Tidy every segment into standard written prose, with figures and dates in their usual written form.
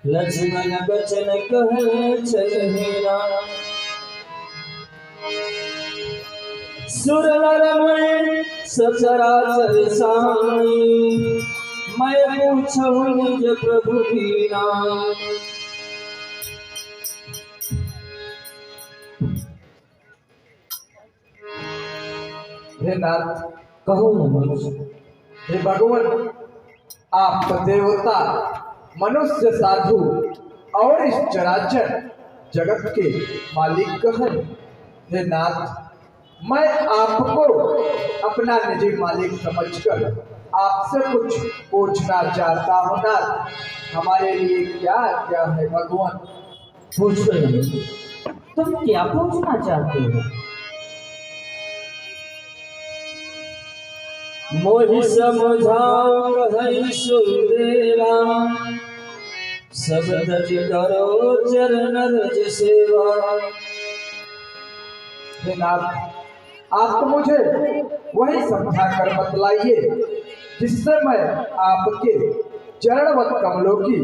लक्ष्मण बचन कहे चलहेरा। सुर नर मुनि सचराचर साई, मैं पूछूं निज प्रभु की नाम। हे नाथ, कहो मनुष्य। हे भगवान, आप देवता, मनुष्य, साधु और इस चराचर जगत के मालिक हैं। हे नाथ, मैं आपको अपना निजी मालिक समझकर आपसे कुछ पूछना चाहता हूँ। नाथ, हमारे लिए क्या क्या है भगवान? पूछो नहीं, तुम क्या पूछना चाहते हो? मोहि समझाओ हरि सुंदेरा, सब तज करो चरण रज सेवा। हे नाथ, आप तो मुझे वही समझा कर बतलाइए जिससे मैं आपके चरणवत कमलों की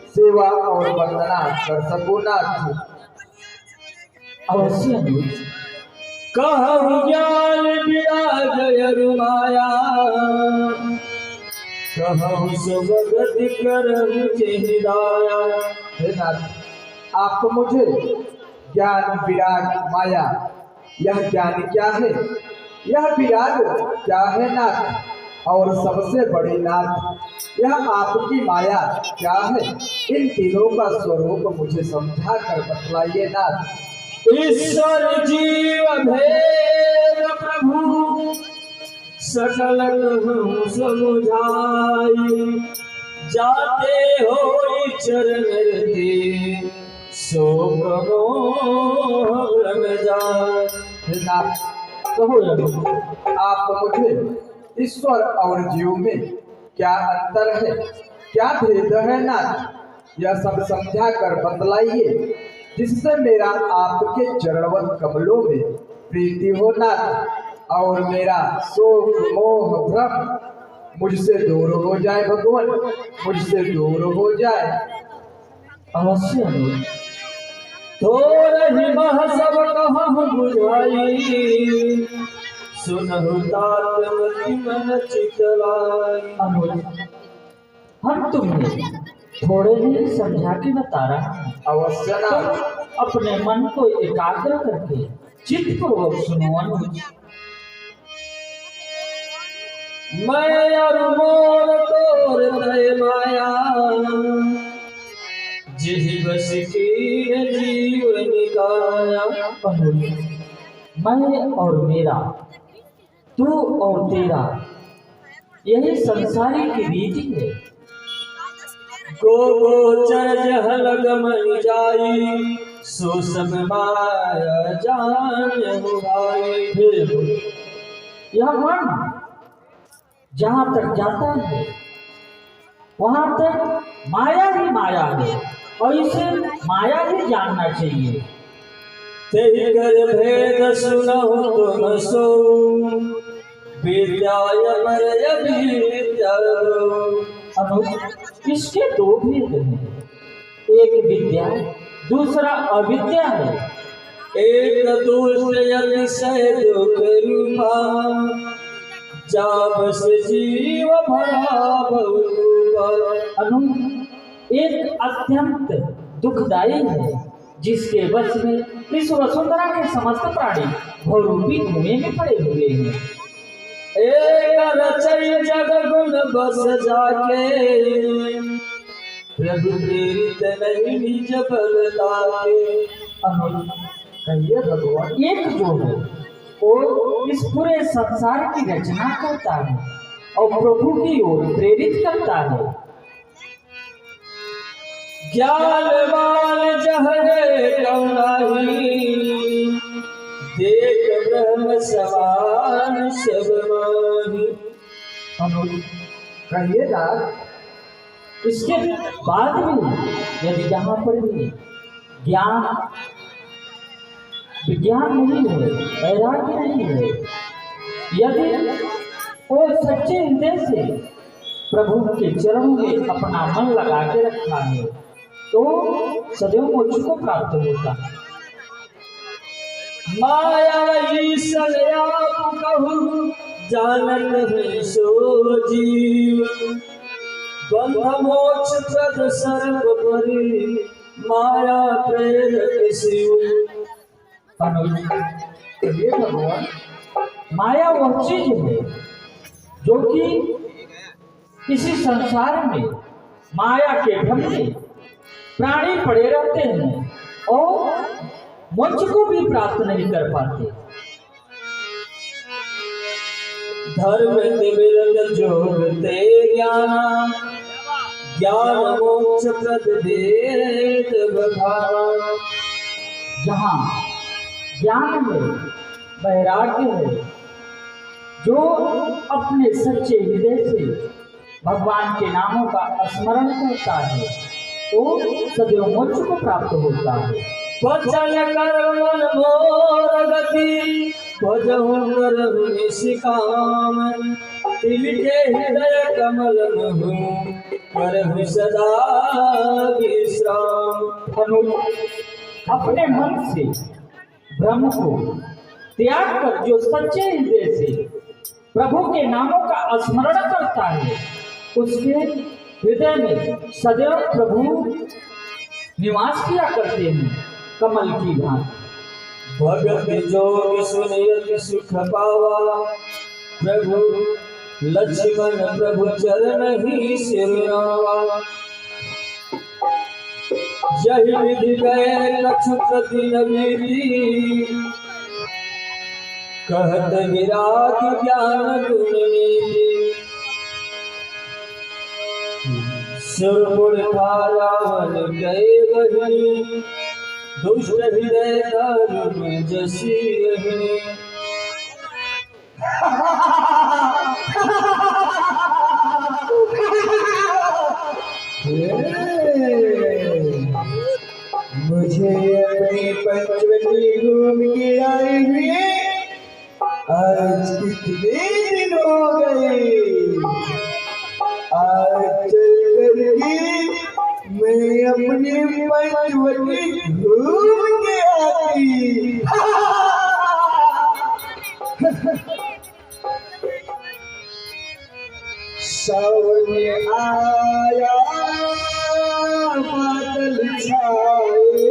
सेवा और वंदना कर सकूं। नाथ, अवश्य कहु ज्ञान विराज अरुमाया, कहु सुभगति करहु चिहिदाया। हे नाथ, आप तो मुझे ज्ञान विराग माया, यह ज्ञान क्या है, यह विराग क्या है नाथ, और सबसे बड़ी नाथ, यह आपकी माया क्या है, इन तीनों का स्वरूप मुझे समझा कर बतलाइए नाथ। ईश्वर जीव भेद प्रभु, सकल कहूँ समुझाई, जाते हो चरण दे, सो भ्रम जाय। हे नाथ, कहो आप मुझे ईश्वर और जीव में क्या अंतर है, क्या भेद है नाथ, यह सब समझा कर बतलाइए जिससे मेरा आपके चरणवत कमलों में प्रीति हो नाथ, और मेरा शोक मोह भ्रम मुझसे दूर हो जाए भगवान, मुझसे दूर हो जाए। अवश्य थोरहि मह सब कहूँ बुझाई, सुनहु तात मति मन चितलाई। हम तुम्हें थोड़े ही समझा के बता रहा हूँ। अवश्य ना, अपने मन को एकाग्र करके चित्त पूर्वक सुनो अनुज। मैं और मोर तोर तय माया, जिहि बस कीन जीव निकाया। मैं और मेरा, तू और तेरा, यही संसारी की रीति है। गोचर जहल गमन जाई, सो सब माया जान हुआई। यह मन जहाँ तक जाता है वहाँ तक माया ही माया है, और इसे माया ही जानना चाहिए। तेहि कर भेद सुनहु तुम सो, विद्याय मरय विद्या। इसके दो भेद हैं, एक विद्या दूसरा अविद्या है। एक दूसरे अतिशय दुख रूपा, जाबस जीव भरा बहुरूपा। एक अत्यंत दुखदायी है जिसके वश में इस वसुंधरा के समस्त प्राणी भवरूपी धुएं में पड़े हुए हैं। एक रचय जग गुण बस जाके, प्रभु प्रेरित नहीं निज बल लागे। कहिए भगवान, एक जो है वो इस पूरे संसार की रचना करता है और प्रभु की ओर प्रेरित करता है। ज्ञानवान जहरे कौनाही, देख ब्रह्म समान सब माही। कहिए नाथ, इसके बाद भी यदि यहाँ पर भी ज्ञान विज्ञान नहीं है, वैराग्य नहीं है, यदि वो सच्चे हृदय से प्रभु के चरणों में अपना मन लगा के रखा है, तो सदैव मोक्ष को प्राप्त होता। माया ईश्वर आप कहूँ जानत है सो जीव, बंध मोक्ष प्रद सर्वोपरि माया प्रेरक शिव। चलिए भगवान, माया वह चीज है जो कि इसी संसार में माया के भ्रम में प्राणी पड़े रहते हैं और मोक्ष को भी प्राप्त नहीं कर पाते। धर्म विरत जोग ते ज्ञान, ज्ञान मोक्ष प्रद वेद बखान। जहाँ ज्ञान है, वैराग्य है, जो अपने सच्चे हृदय से भगवान के नामों का स्मरण करता है वो सदैव मोक्ष को प्राप्त होता है। वचन कर्म मोर गति भजहु करहु निष्काम, तिलके हृदय कमल महु करहु सदा विश्राम। अपने मन से भ्रम को त्याग कर जो सच्चे हृदय से प्रभु के नामों का स्मरण करता है उसके हृदय में सदैव प्रभु निवास किया करते हैं कमल की भांति। भगत जोग सुनियत सुख पावा, प्रभु लक्ष्मण प्रभु चरण ही सिरनावा। यही विधि गए लक्ष्य प्रति नवीति, कहत विराग ज्ञान गुण नीति। सुरपुर रावण गए वही, दुष्ट हृदय दारुण जसी रही। मुझे अपनी पंचवटी घूम के आई हुए आज कितने दिन हो गए। आज चल करके मैं अपनी पंचवटी घूम के आई। सावन आया बादल छाए,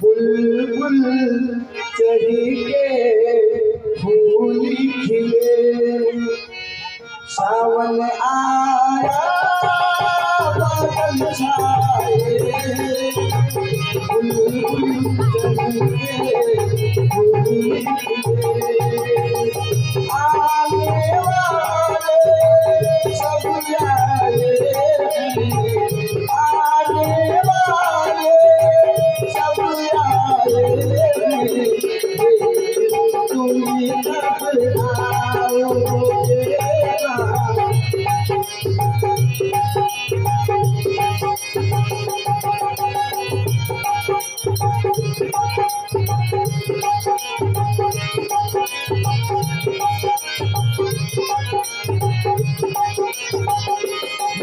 बुलबुल चढ़ी के फूल खिले। सावन आया बादल छाए, बुलबुल चढ़ी के फूल खिले। आने वाले सब आए, आने वाले सब आए, तुम कब आओगे।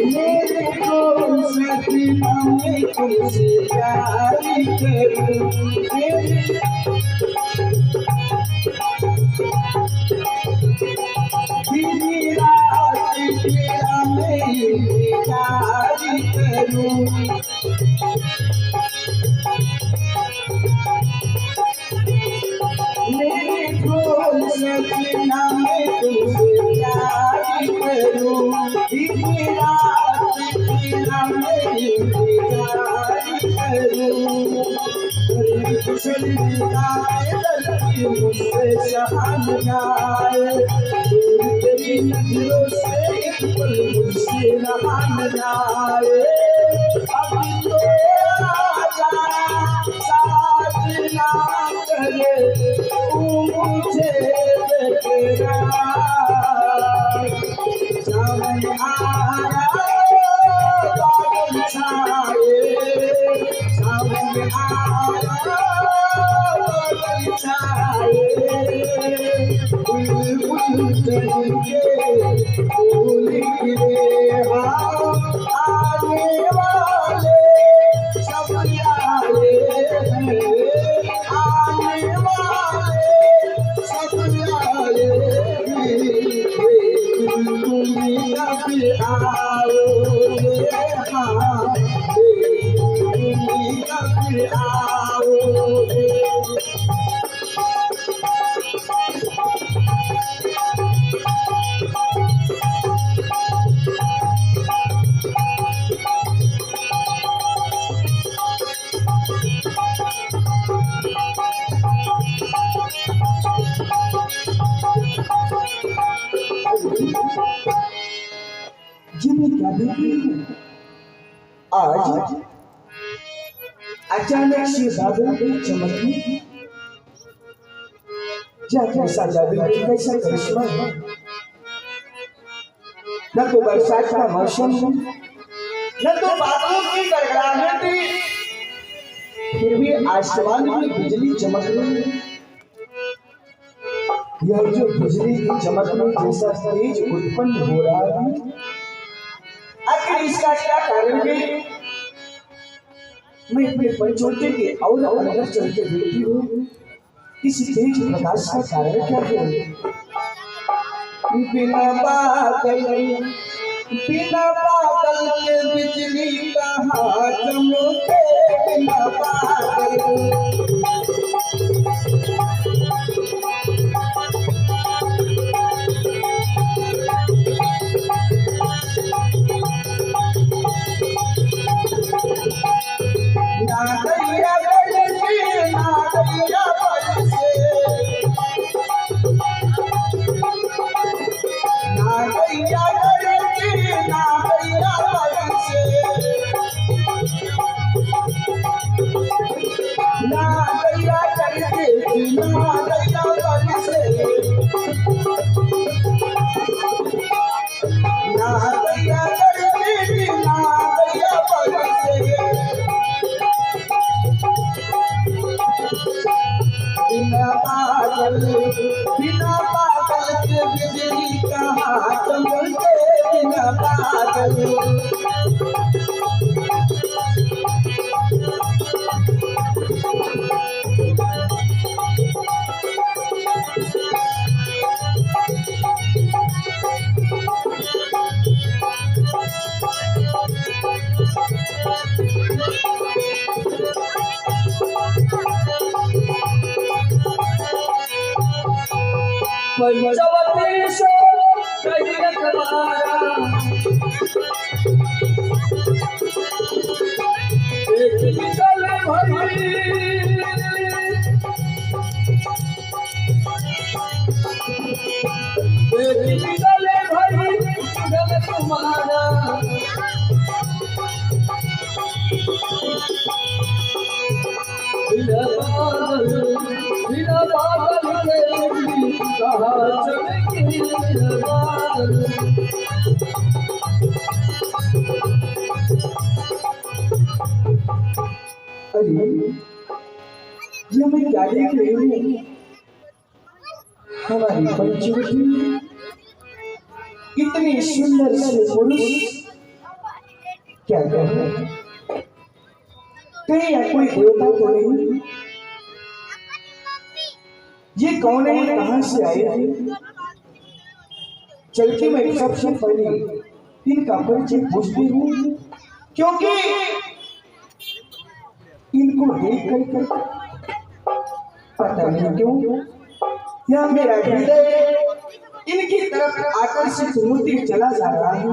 मेरे को सपना में तुमसे प्यार करूं, मेरी रात तेरा मैं प्यार करूं। मेरे को सपना में तुमसे प्यार करूं, मेरी रात तेरा मैं प्यार करूं। मुझसे सहान जाए, तेरी नजरों से एक पल मुझसे नहान जाए। अभी तो आजा साजना करे तू मुझे देखना। सावन आया बादल छाए, सावन आया बादल छाए, बुलबुल चढ़ के फूल खिले। आने वाले आओगे। जी मैं क्या देख रही हूँ? आज अचानक से बादल में चमकने क्या कैसा जादू है, कैसा करिश्मा है। न तो बरसात का मौसम है, न तो बादलों की गड़गड़ाहट है, फिर भी आसमान में बिजली चमक रही है। यह जो बिजली की चमकने जैसा तेज उत्पन्न हो रहा है, आखिर इसका क्या कारण है? मैं अपने पंचोटे के और अंदर चल के देखती हूँ, इस तेज प्रकाश का कारण क्या है? बिना बादल के बिजली कहाँ चमके, बिना बादल। नागैया गरजे, नागैया बरसे, नागैया गरजे, नागैया बरसे, नागैया गरजे, नागैया बरसे, नागैया गरजे, नागैया बरसे। बिना बादल के बिजली कहाँ चमके, बिना बादल। पंचवटी कही रखवारा, एक निकल भरी, एक निकल भरी जग तुम्हारा। बिना बादल के कहाँ चमके, बिना बादल। अरे ये मैं क्या देख रही हूँ? हमारी पंचवटी इतने सुंदर से पुरुष, क्या कहना, कहीं या कोई देवता तो नहीं? ये कौन है, कहां से आए हैं? चल के मैं सबसे पहले इनका परिचय पूछती हूँ, क्योंकि इनको देख कर पता नहीं क्यों यह मेरा हृदय इनकी तरफ आकर्षित होते चला जा रहा है,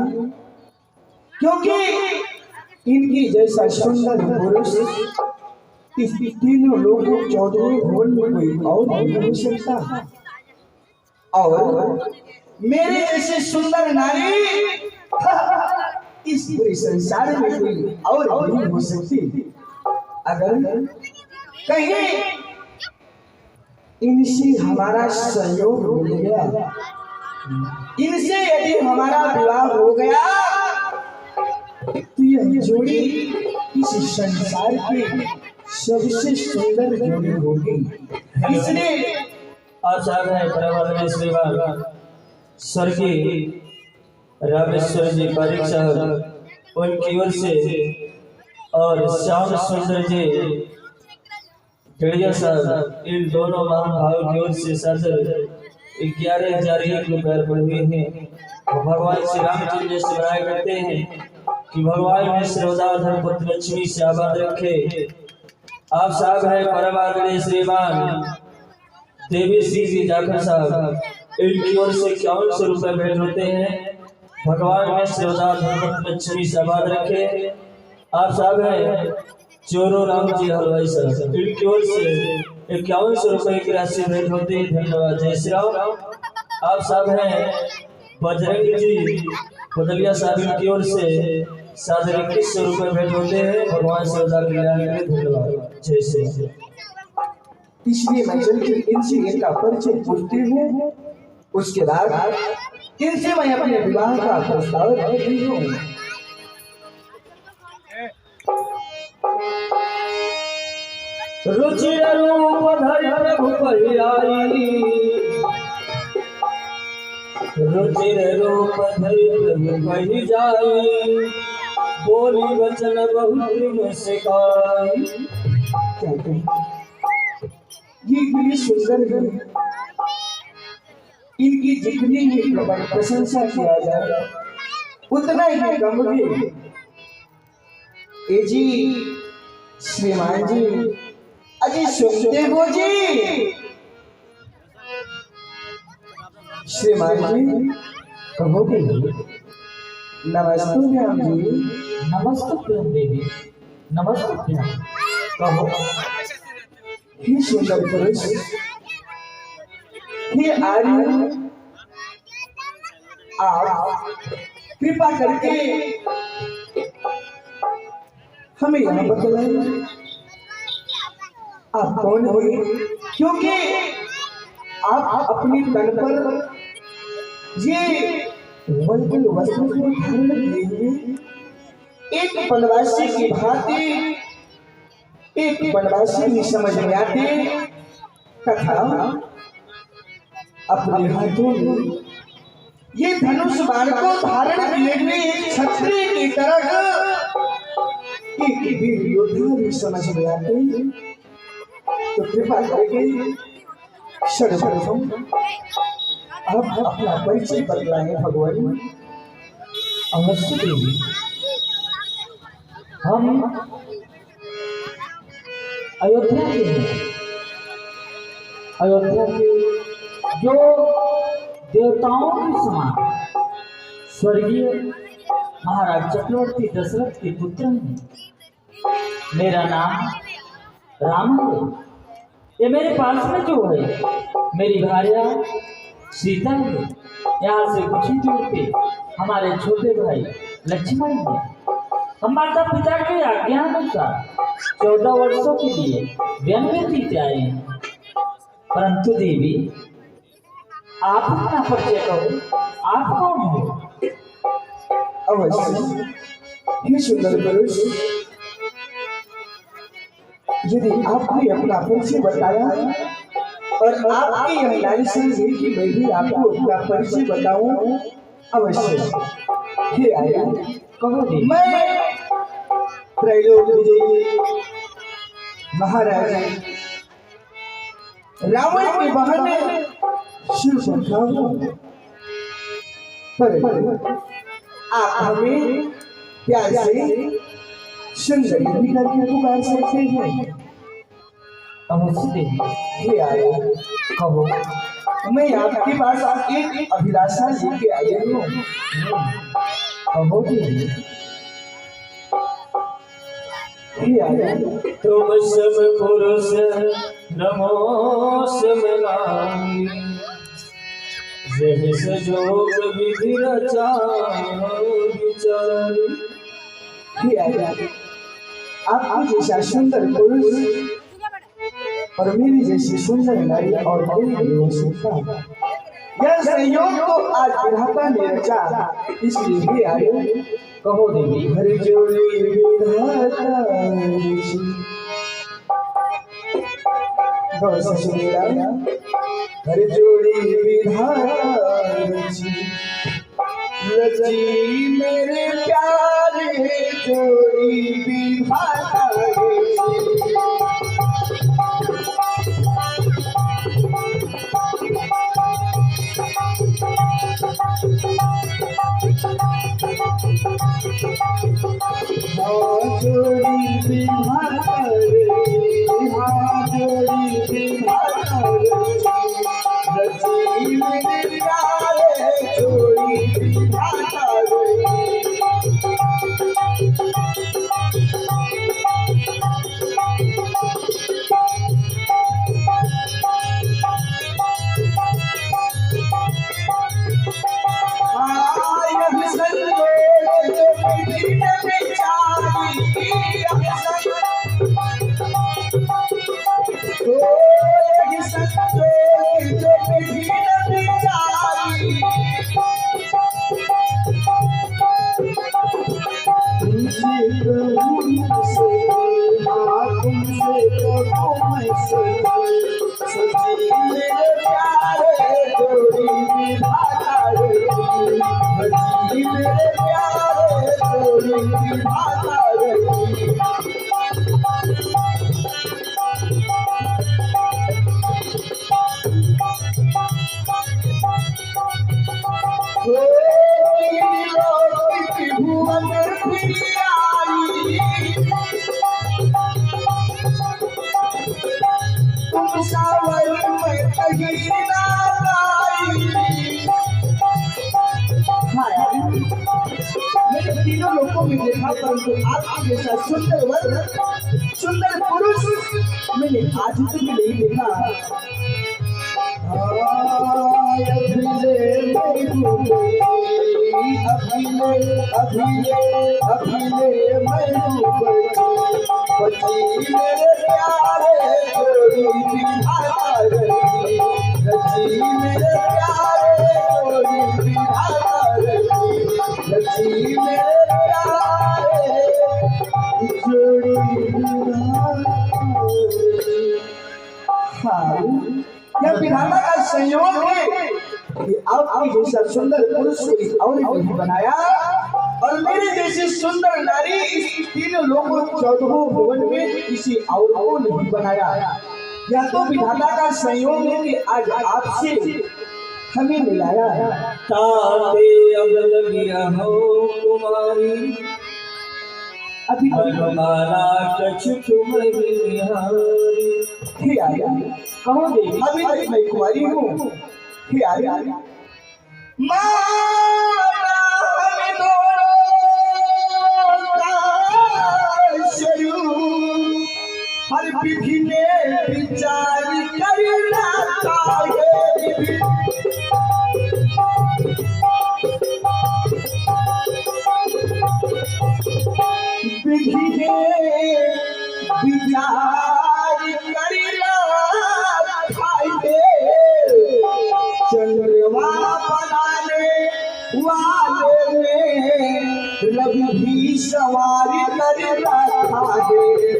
क्योंकि इनकी जैसा सुंदर पुरुष इस तीनों लोगों 14वें भवन में कोई और नहीं हो सकता, और मेरे जैसे सुंदर नारी इस पूरे संसार में कोई और नहीं हो सकती। अगर कहीं इनसे हमारा सहयोग मिल गया, इनसे यदि हमारा विवाह हो गया, तो यह जोड़ी इस संसार की सबसे सुंदर जोड़ी होगी। इसलिए आचार्य है परम श्रीमान स्वर्गीय रामेश्वर जी पारिक साहब उनकी ओर से और श्याम सुंदर जी गड़िया साहब, इन दोनों महानुभावों की ओर से सादर 11,000 रुपये पड़े हुए हैं। भगवान श्री रामचंद्र से बनाए करते हैं कि भगवान में श्रद्धाधर पुत्र लक्ष्मी से आबाद रखे आप साहब है परम आदरणीय श्रीमान देवी श्री जाखड़ साहब, इनकी ओर से 5100 रुपए भेंट होते हैं। भगवान में श्रद्धा लक्ष्मी सबाद रखे। आप साहब है चोरो राम जी हलवाई साहब, इनकी ओर से 5100 रुपए की राशि भेंट होती है। धन्यवाद। जय श्री राम। आप साहब है बजरंग जी बदलिया साहब, इनकी ओर से 2100 रुपए भेंट होते हैं। भगवान श्रद्धा कल्याण के धन्यवाद। जय श्री राम। इसलिए मैं चल के इनसे इनका परिचय पूछती हूँ, उसके बाद इनसे मैं अपने विवाह का प्रस्ताव देती हूँ। रुचिर रूप धरि प्रभु पहियाई, रुचिर रूप धरि प्रभु पहि जाई, बोली वचन बहुत सिखाई। कहते हैं ये इतनी सुंदर है, इनकी जितनी ही प्रशंसा किया जाए उतना ही कम है। ए जी श्रीमान जी, अजी सुनते हो जी? श्रीमान जी कहोगे? नमस्ते मैम जी। नमस्ते प्रेम देवी, नमस्ते प्रेम। कहो। हे सुंदर पुरुष, हे आर्य, आप कृपा करके हमें यहाँ बतलाएं आप कौन हो, क्योंकि आप अपनी तन पर ये मंगल वस्त्र को धारण किए हुए एक वनवासी की भांति, एक वनवासी ही समझ में आते तथा अपने हाथों में ये धनुष बाण को धारण किए हुए एक क्षत्रिय की तरह एक वीर योद्धा भी समझ में आते। तो कृपा करके सर्वप्रथम आप अपना परिचय बतलाएं भगवान। अवश्य देवी। हम अयोध्या के हैं, अयोध्या के जो देवताओं के समान स्वर्गीय महाराज चक्रवर्ती दशरथ के पुत्र हैं। मेरा नाम राम है। ये मेरे पास में जो है मेरी भार्या सीता है। यहाँ से कुछ ही दूर पे हमारे छोटे भाई लक्ष्मण है। हम माता पिता के आज्ञा अनुसार 14 वर्षों के लिए वन में बीत आए हैं। परंतु देवी आप अपना परिचय करो, आप कौन हो? अवश्य हे सुंदर पुरुष, यदि आपने अपना परिचय बताया और आपकी यह लाइसेंस है कि मैं भी आपको अपना परिचय बताऊं, अवश्य हे आया कहो देवी। मैं त्रैलोक विजयी महाराज रावण के बहाने शिव संख्या पर आप हमें प्यार से सुंदरी भी करके पुकार सकते हैं। अवश्य देवी। हे आया कहो। मैं आपके पास एक अभिलाषा लेके आया हूँ। कहो देवी। हे आया तुम सब पुरुष नमो समनाई, जहि संजोग विधि रचाओ विचारी। हे आया आपके जैसा सुंदर पुरुष और मेरी जैसी सुंदर नारी और कोई नहीं हो सकता। यह संयोग तो आज विधाता ने रचा, इसलिए भी आयो। कहो देवी। हरि जोड़ी विधाता ऋषि बस सुनेरा, हरि जोड़ी विधाता ऋषि रची मेरे प्यारे जोड़ी विधाता ऋषि। जोड़ी विधाता ऋषि जोड़ी विधाता रची मेरे प्यारे जोड़ी विधाता मैंने तीनों लोगों में देखा, परंतु आपके जैसा सुंदर वर, सुंदर पुरुष मैंने आज तक नहीं देखा। यह विधाता का संयोग है कि आपकी जैसा सुंदर पुरुष कोई और नहीं बनाया और मेरे जैसी सुंदर नारी इस तीनों लोगों 14 भुवन में किसी और को नहीं बनाया। यह तो विधाता का संयोग है कि आज आपसे हमें मिलाया है। ताते अब लगिया हो कुमारी अभी हमारा कछु तुम्हारी हे आया कहो देवी अभी तक मैं कुमारी हूँ। हे आया माना हमें दोनों का शरीर हर विधि में विचार करना चाहिए। विधि में विचार करना चाहिए। चंद्रमा बनाने वाले में रवि भी सवारी करना चाहिए।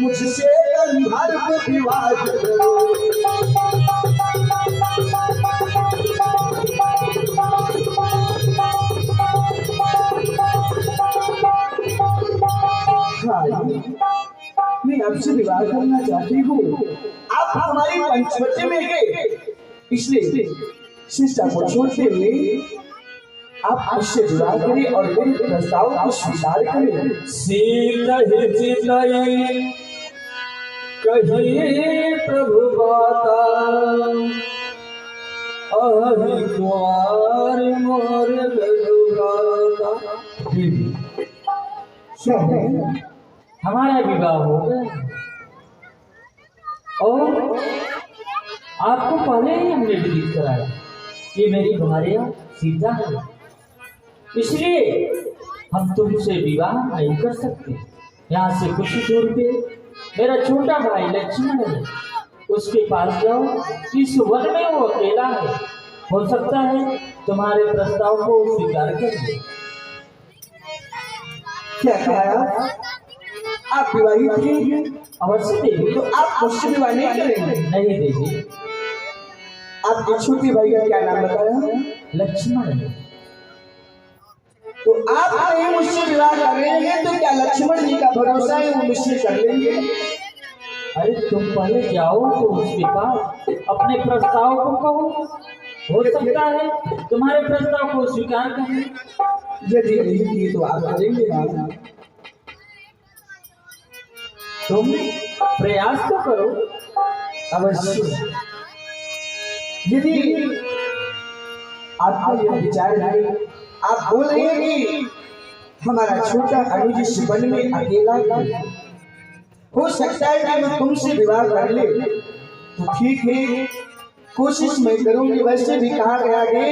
मुझसे गंधर्व विवाद मैं आपसे विवाह करना चाहती हूँ। आप हमारी पंचवटी में गए, इसलिए शिष्टा को छोड़ते हुए आप मुझसे विवाह करें और मेरे प्रस्ताव को स्वीकार करें। सीता हितई कही प्रभु बाता अहि द्वार मोर ललुराता। हमारा विवाह हो गया और आपको पहले ही हमने विदित कराया कि मेरी भार्या सीता है, इसलिए हम तुमसे विवाह नहीं कर सकते। यहाँ से कुछ दूर पे मेरा छोटा भाई लक्ष्मण है, उसके पास जाओ। इस वन में वो अकेला है, हो सकता है तुम्हारे प्रस्ताव को स्वीकार कर ले। क्या कहा? आप विवाहित हैं? अवश्य देवी। तो आप मुझसे विवाह नहीं करेंगे? नहीं देवी। आपके छोटे भाई का क्या नाम बताया? लक्ष्मण। तो आप नहीं मुझसे विवाह कर रहे हैं, तो क्या लक्ष्मण जी का भरोसा है वो मुझसे कर लेंगे? अरे तुम पहले जाओ तो उसके पास अपने प्रस्ताव को कहो, हो सकता है तुम्हारे प्रस्ताव को स्वीकार करें। यदि नहीं किए तो आप करेंगे ना? तुम प्रयास तो करो। अवश्य। यदि आपका यह विचार है, आप बोल रहे हैं कि हमारा छोटा अनुज इस वन में अकेला है, हो सकता है कि मैं तुमसे विवाह कर ले, तो ठीक है, कोशिश मैं करूंगी। वैसे भी कहा गया है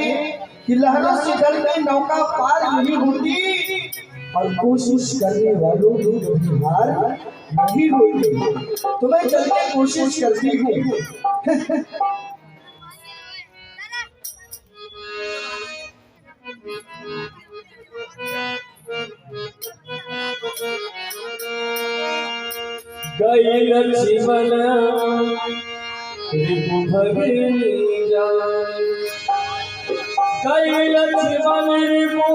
कि लहरों से डरकर नौका पार नहीं होती, और कोशिश करने वालों की कभी हार नहीं होती। तो मैं चल के कोशिश करती हूँ। गई लक्ष्मण रिपु भगिनी जान, गई लक्ष्मण रिपु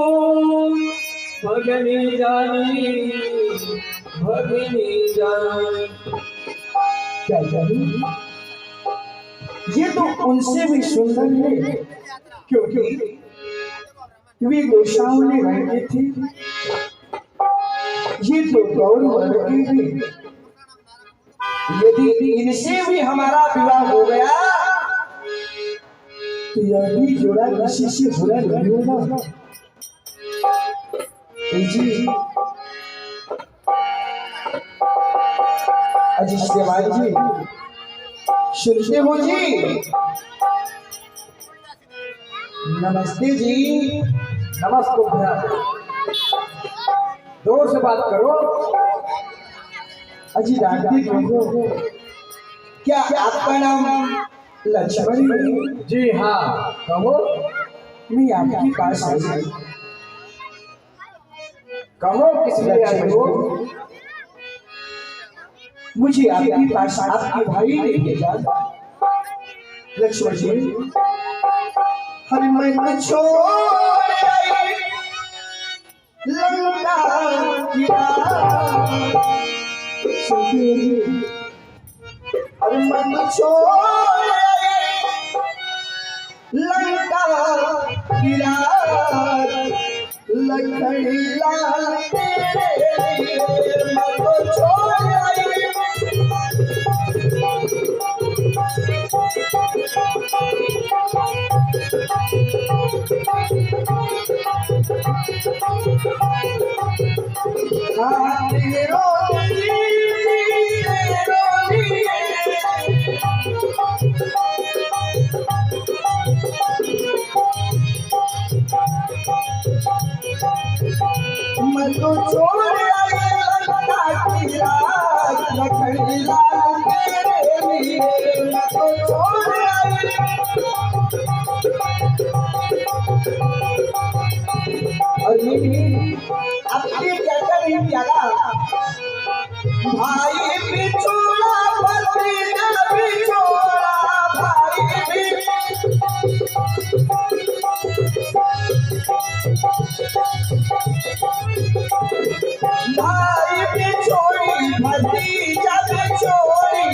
भगिनी जानी, भगिनी जान। क्या जानी? ये तो उनसे भी सुंदर है, क्योंकि वे गोशाओं रंग के थे। ये तो गौर वर्ग के थे। यदि इनसे भी हमारा विवाह हो गया, तो यह भी जोड़ा किसी से बुरा नहीं होगा। जी अजीत देवाल जी, सुनते हो जी? नमस्ते जी। नमस्ते भैया, जोर से बात करो। अजी जानते क्यों हो? क्या आपका नाम लक्ष्मण है? जी हाँ, कहो। मैं आपके पास आई। कहो किस लिए आई हो? मुझे आपके पास आपके भाई ने भेजा। लक्ष्मण जी, हर मन छोड़ आई लंका की राह। हर मन छोड़ आई लंका की राह। लखन लाल तेरे लिए मन छोड़ आई। मैं तो छोड़ आई लंका की राह। लखन लाल तेरे लिए मैं तो छोड़ आई। और अपने कहकर ही प्यारा भाई बिछोड़ा, भतीजा बिछोड़ा, भाई भाई बिछोड़ी, भतीजा बिछोड़ी,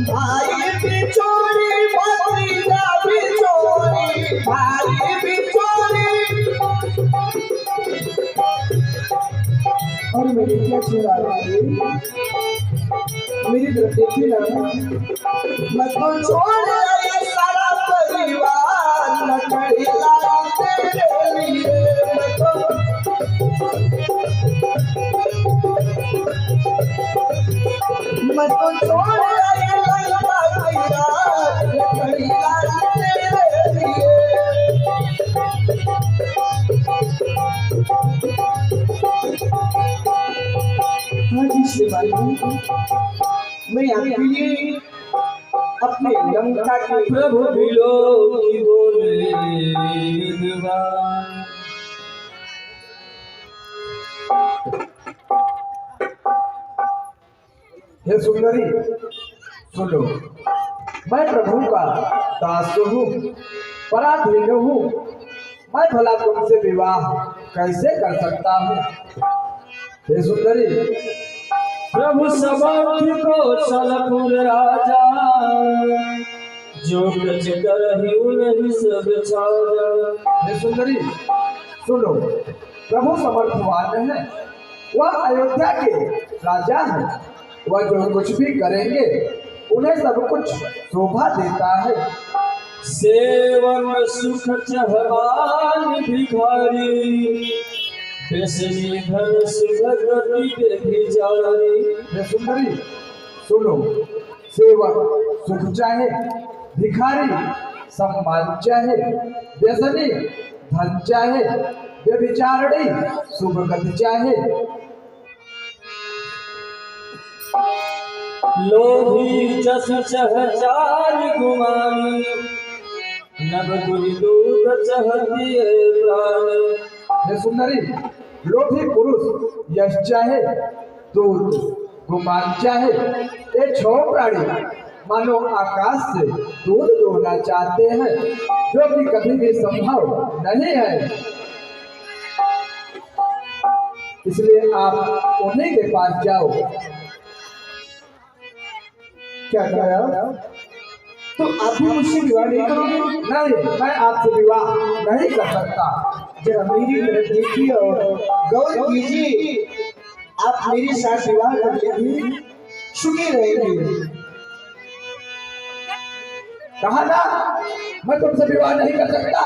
भाई बिछोड़ी, भतीजा बिछोड़ी, भाई बिछोड़ी। और मेरी क्या छोड़ा रही? मेरी तरफ देखी ना। मैं तो छोड़ आई सारा परिवार, लकड़ी लाल तेरे लिए। मैं तो छोड़ आई लंका की राह। लकड़ी लाल तेरे लिए। हाँ जी शिवानी, मैं आपके लिए अपने लंका के प्रभु बिलो की बोले विद्वान। हे सुंदरी सुनो, मैं प्रभु का दास हूँ, पराधीन हूँ। मैं भला तुमसे विवाह कैसे कर सकता हूँ? हे सुंदरी, प्रभु समर्थ कौशलपुर राजा, जो ब्रज करहि उन्हीं सब छाजा। हे सुंदरी सुनो, प्रभु समर्थवान है, वह अयोध्या के राजा है। वह जो कुछ भी करेंगे उन्हें सब कुछ शोभा देता है। सेवन सुख चहवान भिखारी, बेसनी धन सुभगति के भिजारी। हे सुंदरी सुनो, सेवक सुख चाहे, भिखारी सम्मान चाहे, व्यसनी धन चाहे, व्यभिचारिणी शुभ गति चाहे, लोभी जस चह चार गुमानी, नभ गुहि दूत चह दिए प्राणी। हे सुंदरी, लोभी पुरुष यश चाहे, दूत गुमान चाहे, ये छह प्राणी मानो आकाश से दूध दोहना चाहते हैं, जो कि कभी भी संभव नहीं है। इसलिए आप उन्हीं के पास जाओ। क्या कहा? तो आप भी मुझसे विवाह नहीं करोगे? नहीं, मैं आपसे विवाह नहीं कर सकता। जरा मेरी तरफ देखिए और गौर कीजिए, आप मेरे साथ विवाह कर लेंगे, सुखी रहेंगे। कहा ना, मैं तुमसे विवाह नहीं कर सकता।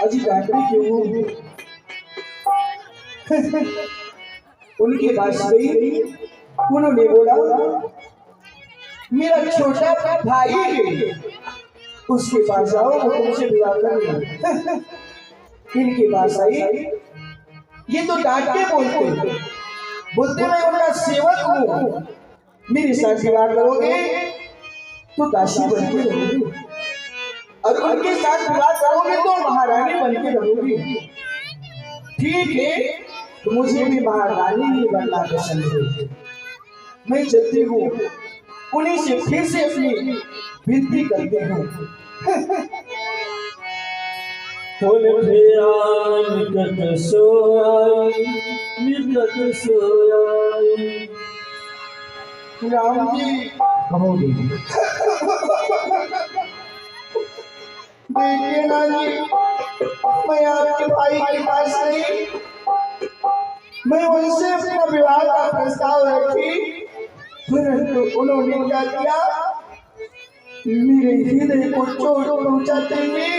अजी डांटने क्यों? उनके पास गई, उन्होंने बोला मेरा छोटा भाई है, उसके पास आओ, वो तुमसे विवाह करेगा। इनके पास आई, ये तो डांट के बोलते मैं उनका सेवक हूँ, मेरे साथ विवाह करोगे तो दासी बन के रहोगी, और उनके साथ विवाह करोगे तो महारानी बन के रहोगी। ठीक है, तो मुझे भी महारानी ही बनना पसंद है। मैं चलती हूँ, उन्हीं से फिर से अपनी विनती करते हूँ। फूल फेरा निकट सोई, निकट सोई। राम जी, कहो दीदी। देखिए ना जी, मैं आपके भाई के पास नहीं, मैं उनसे अपना विवाह का प्रस्ताव रखी, परंतु उन्होंने क्या किया, मेरे हृदय को चोट पहुंचाते हुए,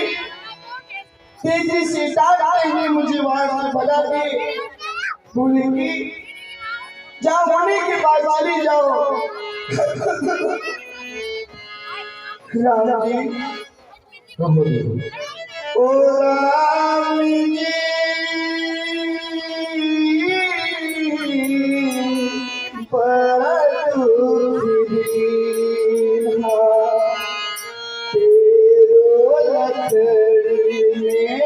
तेजी से डांटते हुए मुझे वहां से भगा दिए। बोले कि जाओ, होने के बाद चली जाओ। राम जी, कहो दीदी। ओ राम जी, बड़ा दुख दीना, तेरो लखड़ी में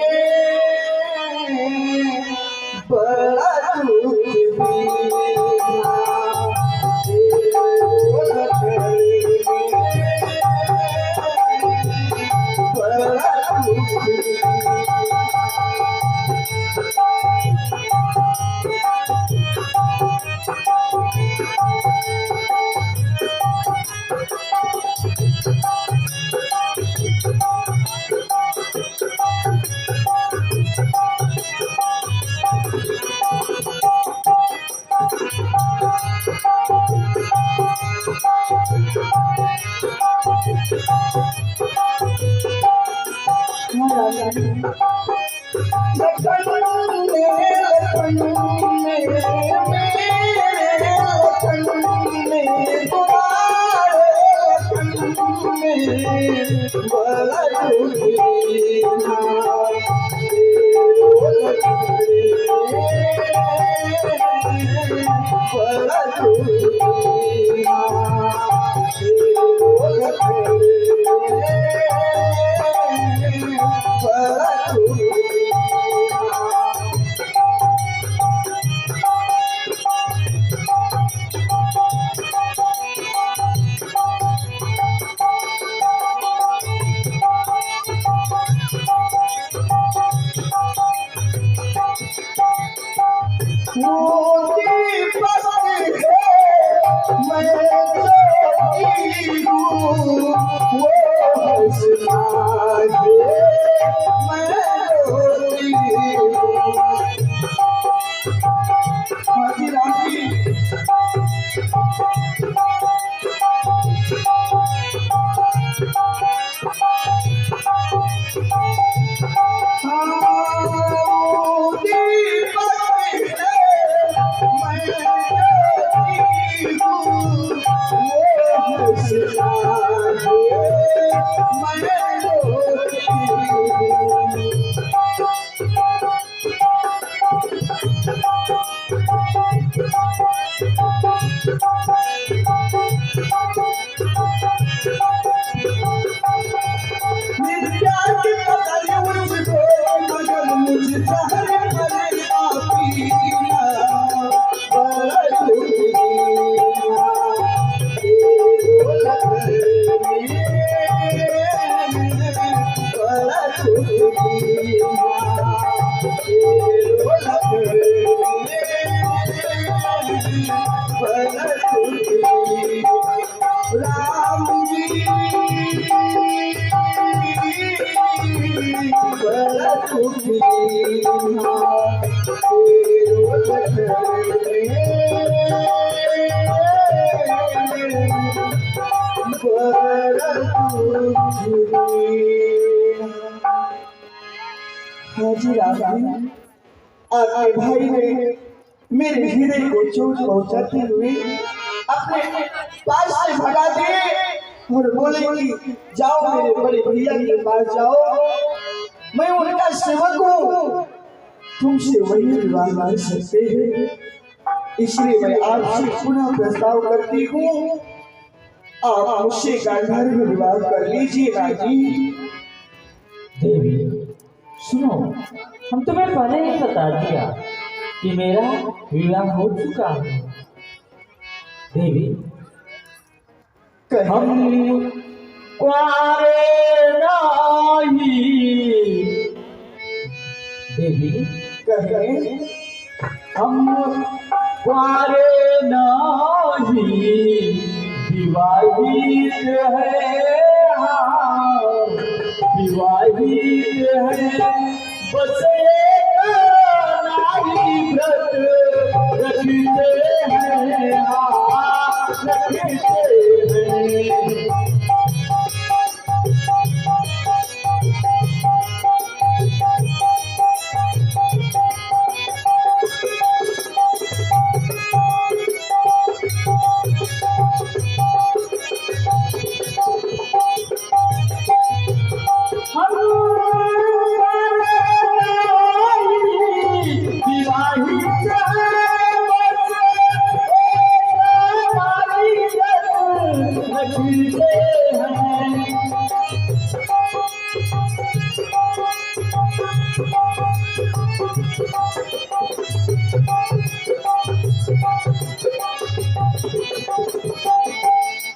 बड़ा दुख दीना, तेरो लखड़ी में बड़ा दुख दीना। हाजी राम, आपके भाई ने मेरे हृदय को चोट पहुंचाते हुए अपने पास से भगा दिए और बोले कि जाओ मेरे बड़े भैया के पास जाओ, मैं उनका सेवक हूँ, तुमसे वही विवाह कर सकते हैं। इसलिए मैं आपसे पुनः प्रस्ताव करती हूँ, आप मुझसे गांधार में विवाह कर लीजिए राजी। देवी सुनो, हम तुम्हें पहले ही बता दिया कि मेरा विवाह हो चुका है। देवी हम क्वारे नहीं, देवी कहे हम क्वारे नहीं, विवाहित है, हाँ, विवाहित है, बस एक नारी व्रत रखते हैं, हाँ, रखते हैं।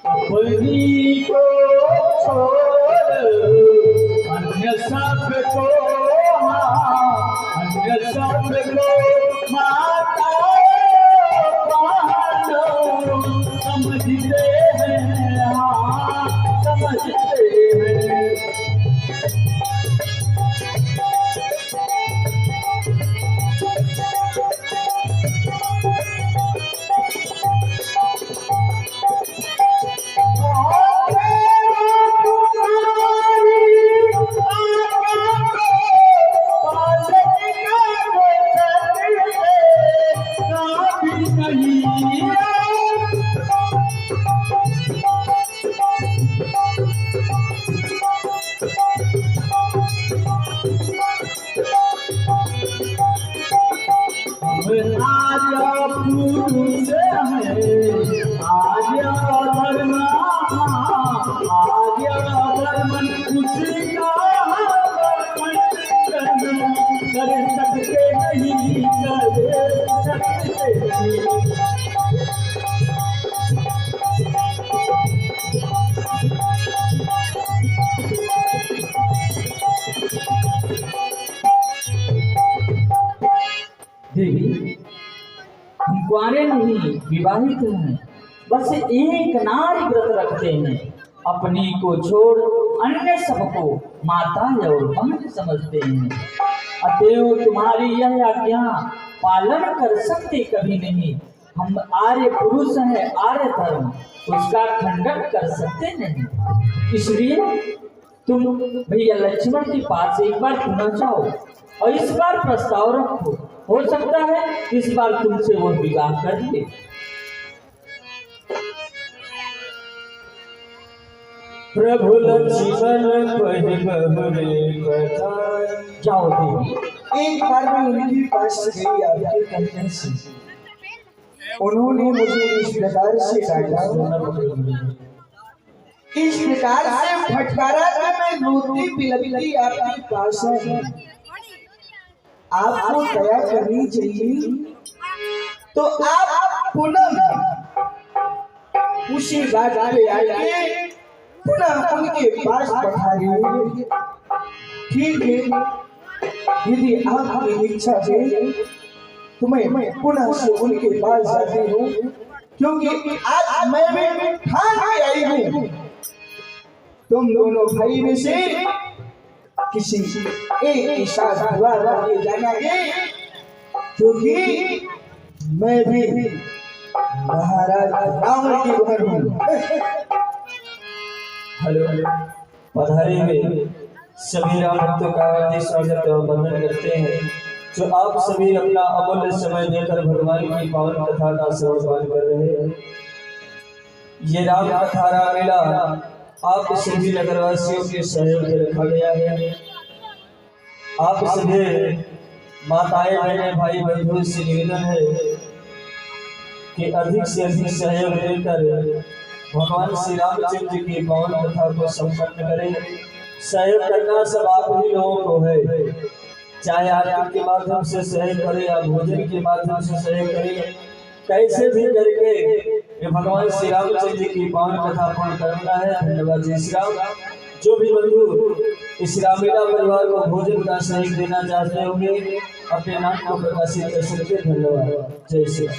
अपनी को छोड़ अन्य सबको, अन्य सबको माता पालो, समझते हैं, हाँ, समझते हैं। विवाहित हैं, बस एक नारी व्रत रखते हैं, अपनी को छोड़ अन्य सबको माता और बहन समझते हैं। अतएव तुम्हारी यह आज्ञा पालन कर सकते कभी नहीं। हम आर्य पुरुष हैं, आर्य धर्म उसका खंडन कर सकते नहीं। इसलिए तुम भैया लक्ष्मण के पास एक बार पुनः जाओ और इस बार प्रस्ताव रखो, हो सकता है इस बार तुमसे वो विवाह कर ले। प्रभु लक्ष्मण जाओ देवी। एक बार मैं उनके पास गई आपके कहने से, उन्होंने मुझे इस प्रकार से डांटा, इस प्रकार से फटकारा कि मैं रोती बिलखती आपके पास आई। आपको दया करनी चाहिए तो आप पुनः उसी बात पे आके पुनः उनके पास पधारिए। ठीक है, यदि आपकी इच्छा है तो मैं पुनः से उनके पास जाती हूँ, क्योंकि आज मैं भी ठान के आई हूँ तुम दोनों भाई में से किसी एक के साथ विवाह करके जाना है, क्योंकि मैं भी महाराज रावण की बहन हूँ। हेलो पधारे हुए सभी राम भक्तों का हार्दिक स्वागत और वंदन करते हैं, जो आप सभी अपना अमूल्य समय देकर भगवान की पावन कथा का श्रवण कर रहे हैं। ये राम कथा रामलीला आप सभी नगरवासियों के सहयोग से रखा गया है। आप सभी माताएं बहनें भाई बंधु से निवेदन है कि अधिक से अधिक सहयोग देकर भगवान श्री रामचंद्र की पावन कथा को संपन्न करें। सहयोग करना सब आप ही लोगों को है, चाहे आरती के माध्यम से सहयोग करें या भोजन के माध्यम से सहयोग करें, कैसे भी करके ये भगवान श्री रामचंद्र की पावन कथा पूर्ण करना है। धन्यवाद जय श्री राम। जो भी बंधु इस रामलीला परिवार को भोजन का सहयोग देना चाहते होंगे अपने नाम को प्रकाशित कर सकते। धन्यवाद जय श्री राम।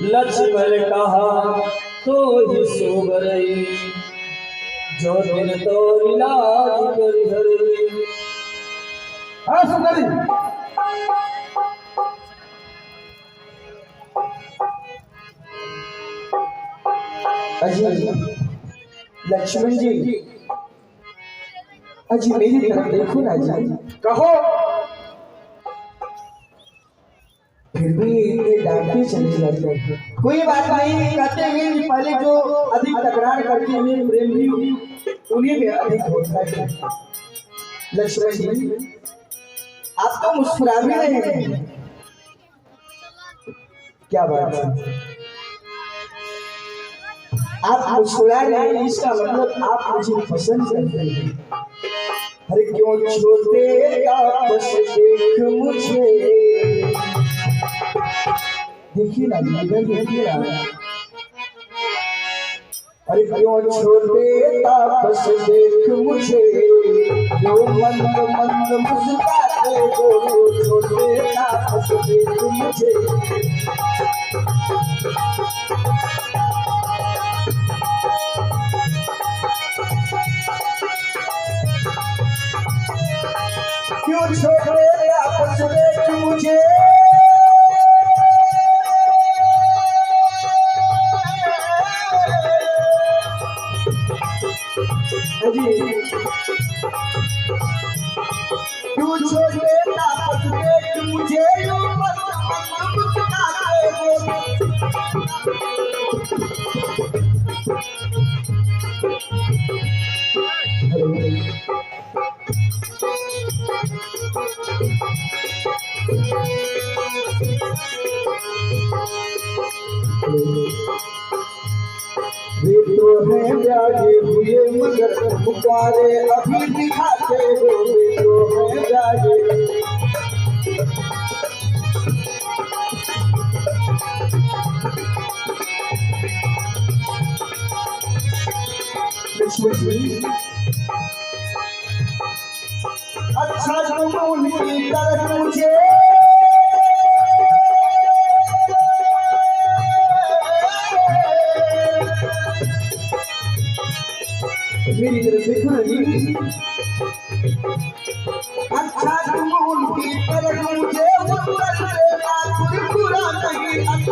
लक्ष्मण कहा तो ही सोबरई, जो दिन तो इलाज करी हरि। हाँ सुंदरी, अजी लक्ष्मण जी, अजी मेरी तरफ देखो ना जी। कहो। फिर भी इतने डांटते चले जाते हैं। कोई बात नहीं, कहते हैं कि पहले जो अधिक तकरार करते हैं प्रेम भी उन्हीं में अधिक होता है। लक्ष्मण जी, आप तो मुस्कुरा भी रहे हैं, क्या बात है? आप मुस्कुरा रहे हैं, इसका मतलब आप मुझे पसंद करते हैं। अरे क्यों छोटे आपस देख मुझे, देखिए ना इधर देखिए ना। अरे क्यों छोटे तापस देख मुझे, जो मंद मंद मुस्कुराते हो, छोटे तापस देख मुझे। क्यों छोटे तापस देख मुझे, क्यों छोटे तापस देख मुझे, यो मंद मंद मुस्कुराते वे तो हैं ब्याजे हुए मगर पुकारे अभी दिखाते हो। वे तो हैं ब्याजे, अच्छा तुम उनकी तरफ मुझे तुम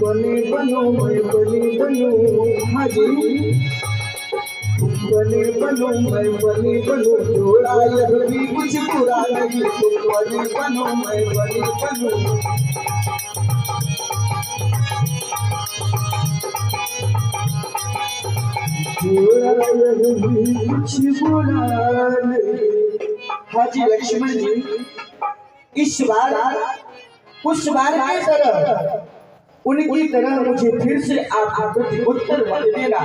बने बनो मैं बने बनो हाजी, तुम बने बनो मैं बने बनो, जोड़ा यह भी कुछ बुरा नहीं, तुम बने बनो मैं बने बनो। जोड़ा यह भी कुछ बुरा नहीं। हाजी लक्ष्मण जी, इस बार उस बार की तरह उनकी तरह मुझे फिर से आप उत्तर मत देना।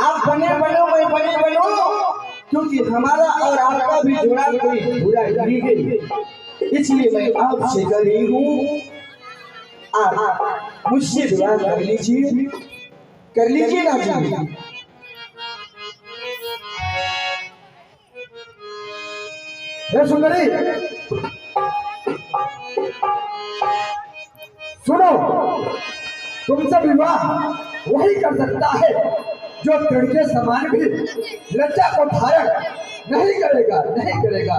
आप बने बनो मैं बने बनो, क्योंकि हमारा और आपका भी जोड़ा कोई बुरा नहीं है, इसलिए मैं आपसे गरीब हूँ। आप मुझसे विवाह कर लीजिए ना जी। हे सुंदरी, सुनो, तुमसे विवाह वही कर सकता है जो तृण के समान भी लज्जा को धारण नहीं करेगा, नहीं करेगा।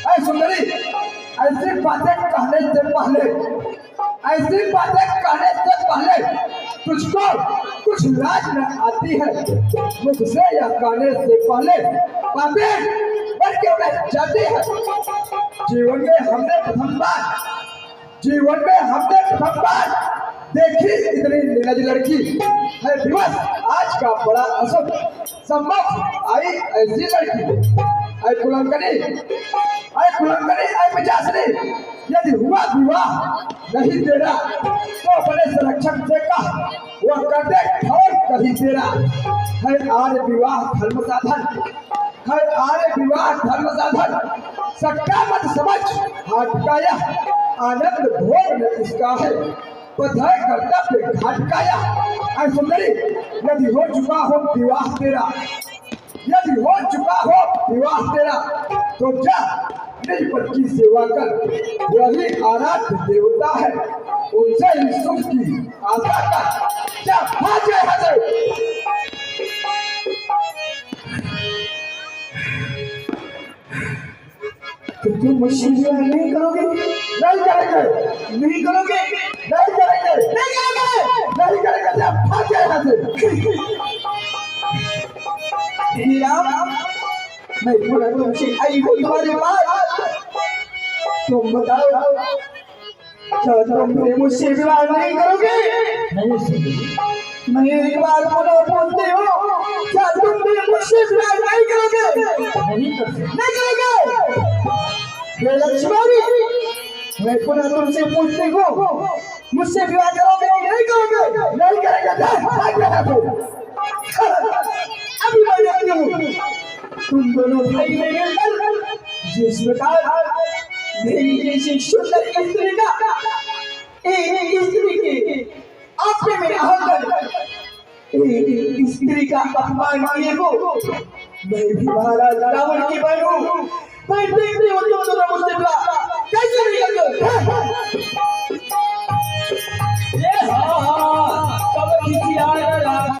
ऐ सुंदरी, ऐसी बातें कहने से पहले तुझको कुछ लाज न आती है? मुझसे यह कहने से पहले बातें बढ़ के उन्हें जाती है। जीवन में हमने प्रथम बार देखी इतनी नीरज लड़की है दिवस, आज का बड़ा अशुभ सम्मुख आई ऐसी लड़की। ऐ कुलंकनी, ऐ पिचासनी, यदि हुआ विवाह नहीं तेरा तो अपने संरक्षक से कह, वह कर दे ठोर कहीं तेरा। है आर्य विवाह धर्म साधन, सट्टा मत समझ हाथ का यह आनंद भोग न इसका है, बधाई कर्तव्य घाट का यह। ऐ सुंदरी, यदि हो चुका हो विवाह तेरा तो जा निज पद की सेवा कर, वही आराध्य देवता है, उनसे ही सुख की आशा कर। जा भागे हजे। तुम मुझसे विवाह नहीं करोगे? नहीं करेंगे। जा भागे हजे। मैं पूरा तुमसे आई हूँ तुम्हारे पास, तुम बताओ क्या तुम मुझसे विवाह नहीं करोगे? नहीं सुंदरी, मैं एक बार पुनः पूछती हूँ, क्या तुम मुझसे विवाह नहीं करोगे? नहीं कर सकते। नहीं करोगे? हे लक्ष्मण, मैं पुनः तुमसे पूछती हूँ, मुझसे विवाह करोगे नहीं करोगे? नहीं करेंगे। अभी मैं देखती हूँ तुम दोनों भाई मिलकर जिस प्रकार मेरी जैसी सुंदर स्त्री का एक स्त्री के अपने में आकर एक स्त्री का अपमान किए हो, मैं भी महाराज रावण की बहन हूँ। मैं देखती हूँ तुम दोनों मुझसे कैसे नहीं करते।